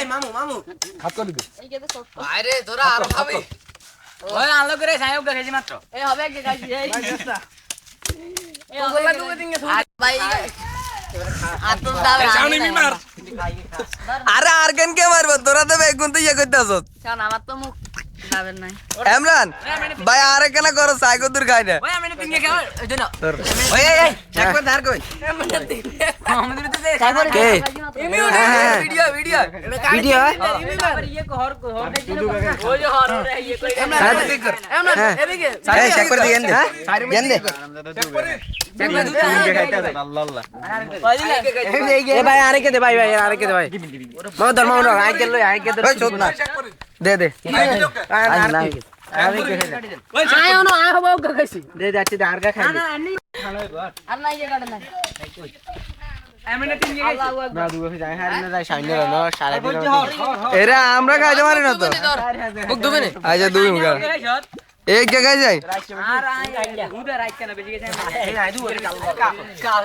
মামু মামু হাত করে দে আরে তোরা আর খাবি ওই আলো করে সাহেব খাইছি মাত্র এই হবে কি খাইছি এই তোগুলা দুগো দিন ভাই আতুল দাও সামনে বিমার আরে আর কেন কে মারবো তোরা তো বেগুন তো ইয়ে করতে আসত কারণ আমার তো মুখ যাবেন নাই ইমরান ভাই আরে কেন করো সাইকো দূর খাই না ওই আমি পিঙ্গে খাও ওই জন্য ওই এই একবার ধার কই আমাদের তো দে কে ভিডিও ভিডিও ভিডিও ये को हर वो जो हर ये कोई এই চেক করে দিয়েন দে দেন দে এ ভাই আরে কে দে ভাই ভাই আরে কে দে ভাই মাও ধর মাও আই কে লই আই কে দে চোদ না দে দে আর না আরে কে দে আয় ওনো আয় হবে ওকে খাইছি দে যাচ্ছি আর কা খাই দে আর নাই যে কাটে নাই এমনে পিঙ্গে আল্লাহু আকবার না দুগো যাই হারি না যাই সাইনে না সারা দিন এরা আমরা খাইতে পারি না তো মুখ ধুবে না আচ্ছা দুই মুখা এক জায়গায় যাই আর আই উধর রাইট কেন বেশি গেছে এই না দুই কাল